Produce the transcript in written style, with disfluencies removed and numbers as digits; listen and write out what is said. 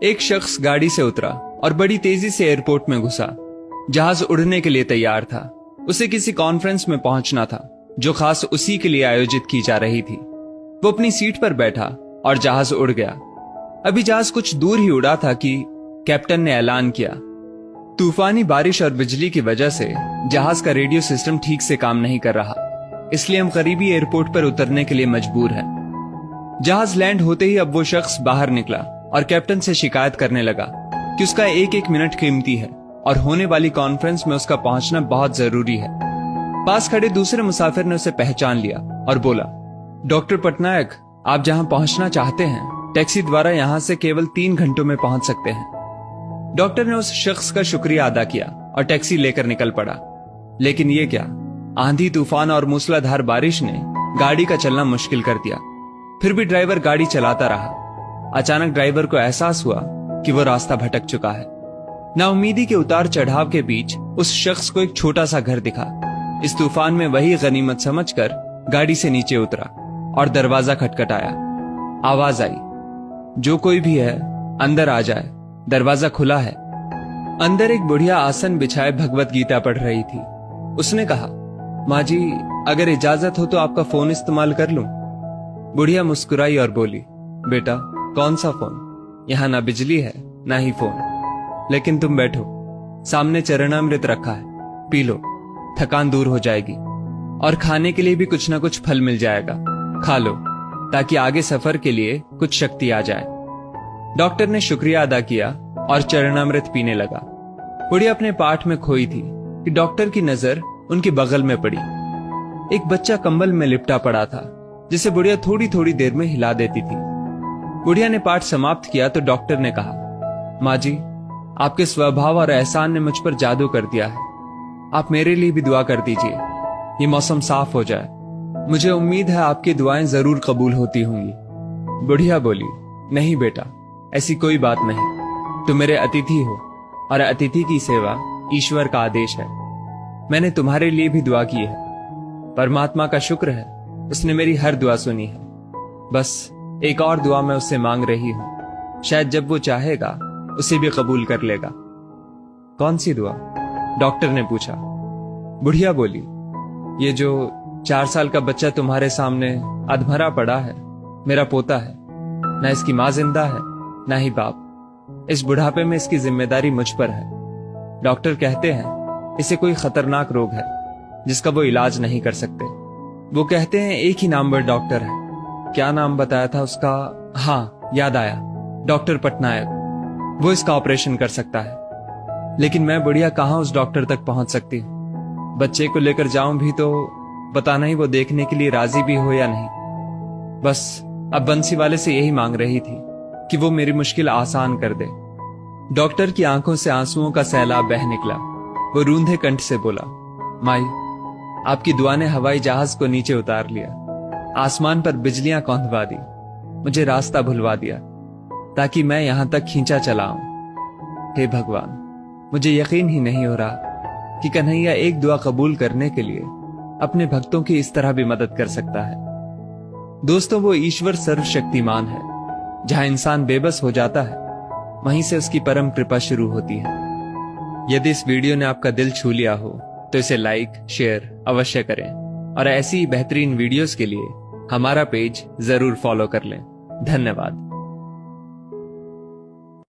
एक शख्स गाड़ी से उतरा और बड़ी तेजी से एयरपोर्ट में घुसा। जहाज उड़ने के लिए तैयार था। उसे किसी कॉन्फ्रेंस में पहुंचना था जो खास उसी के लिए आयोजित की जा रही थी। वो अपनी सीट पर बैठा और जहाज उड़ गया। अभी जहाज कुछ दूर ही उड़ा था कि कैप्टन ने ऐलान किया, तूफानी बारिश और बिजली की वजह से जहाज का रेडियो सिस्टम ठीक से काम नहीं कर रहा, इसलिए हम करीबी एयरपोर्ट पर उतरने के लिए मजबूर हैं। जहाज लैंड होते ही अब वो शख्स बाहर निकला और कैप्टन से शिकायत करने लगा कि उसका एक एक मिनट कीमती है और होने वाली कॉन्फ्रेंस में उसका पहुंचना बहुत जरूरी है। पास खड़े दूसरे मुसाफिर ने उसे पहचान लिया और बोला, डॉक्टर पटनायक, आप जहां पहुंचना चाहते हैं टैक्सी द्वारा यहां से केवल 3 घंटों में पहुंच सकते हैं। डॉक्टर ने उस शख्स का शुक्रिया अदा किया और टैक्सी लेकर निकल पड़ा। लेकिन ये क्या, आंधी तूफान और मूसलाधार बारिश ने गाड़ी का चलना मुश्किल कर दिया। फिर भी ड्राइवर गाड़ी चलाता रहा। अचानक ड्राइवर को एहसास हुआ कि वो रास्ता भटक चुका है। नाउमीदी के उतार चढ़ाव के बीच उस शख्स को एक छोटा सा घर दिखा। इस तूफान में वही गनीमत समझकर गाड़ी से नीचे उतरा और दरवाजा खटखटाया। आवाज आई, जो कोई भी है अंदर आ जाए, दरवाजा खुला है। अंदर एक बुढ़िया आसन बिछाए भगवत गीता पढ़ रही थी। उसने कहा, माँ जी, अगर इजाजत हो तो आपका फोन इस्तेमाल कर लूं। बुढ़िया मुस्कुराई और बोली, बेटा, कौन सा फोन? यहाँ ना बिजली है ना ही फोन। लेकिन तुम बैठो, सामने चरणामृत रखा है, पी लो, थकान दूर हो जाएगी। और खाने के लिए भी कुछ ना कुछ फल मिल जाएगा, खा लो ताकि आगे सफर के लिए कुछ शक्ति आ जाए। डॉक्टर ने शुक्रिया अदा किया और चरणामृत पीने लगा। बुढ़िया अपने पाठ में खोई थी कि डॉक्टर की नजर उनके बगल में पड़ी। एक बच्चा कंबल में लिपटा पड़ा था जिसे बुढ़िया थोड़ी थोड़ी देर में हिला देती थी। बुढ़िया ने पाठ समाप्त किया तो डॉक्टर ने कहा, माँ जी, आपके स्वभाव और एहसान ने मुझ पर जादू कर दिया है। आप मेरे लिए भी दुआ कर दीजिए, ये मौसम साफ हो जाए। मुझे उम्मीद है आपकी दुआएं जरूर कबूल होती होंगी। बुढ़िया बोली, नहीं बेटा, ऐसी कोई बात नहीं। तुम मेरे अतिथि हो और अतिथि की सेवा ईश्वर का आदेश है। मैंने तुम्हारे लिए भी दुआ की है। परमात्मा का शुक्र है, उसने मेरी हर दुआ सुनी है। बस एक और दुआ मैं उससे मांग रही हूं, शायद जब वो चाहेगा उसे भी कबूल कर लेगा। कौन सी दुआ? डॉक्टर ने पूछा। बुढ़िया बोली, ये जो 4 साल का बच्चा तुम्हारे सामने अधमरा पड़ा है, मेरा पोता है। ना इसकी माँ जिंदा है ना ही बाप। इस बुढ़ापे में इसकी जिम्मेदारी मुझ पर है। डॉक्टर कहते हैं इसे कोई खतरनाक रोग है जिसका वो इलाज नहीं कर सकते। वो कहते हैं एक ही नामवर डॉक्टर है। क्या नाम बताया था उसका? हाँ, याद आया, डॉक्टर पटनायक। वो इसका ऑपरेशन कर सकता है। लेकिन मैं बुढ़िया कहाँ उस डॉक्टर तक पहुंच सकती हूँ? बच्चे को लेकर जाऊं भी तो पता नहीं वो देखने के लिए राजी भी हो या नहीं। बस अब बंसी वाले से यही मांग रही थी कि वो मेरी मुश्किल आसान कर दे। डॉक्टर की आंखों से आंसुओं का सैलाब बह निकला। वो रूंधे कंठ से बोला, माई, आपकी दुआ ने हवाई जहाज को नीचे उतार लिया, आसमान पर बिजलियां कौंधवा दी, मुझे रास्ता भुलवा दिया ताकि मैं यहां तक खींचा चला आऊं। हे भगवान, मुझे यकीन ही नहीं हो रहा कि कन्हैया एक दुआ कबूल करने के लिए अपने भक्तों की इस तरह भी मदद कर सकता है। दोस्तों, वो ईश्वर सर्वशक्तिमान है। जहां इंसान बेबस हो जाता है वहीं से उसकी परम कृपा शुरू होती है। यदि इस वीडियो ने आपका दिल छू लिया हो तो इसे लाइक शेयर अवश्य करें और ऐसी बेहतरीन वीडियोस के लिए हमारा पेज जरूर फॉलो कर लें। धन्यवाद।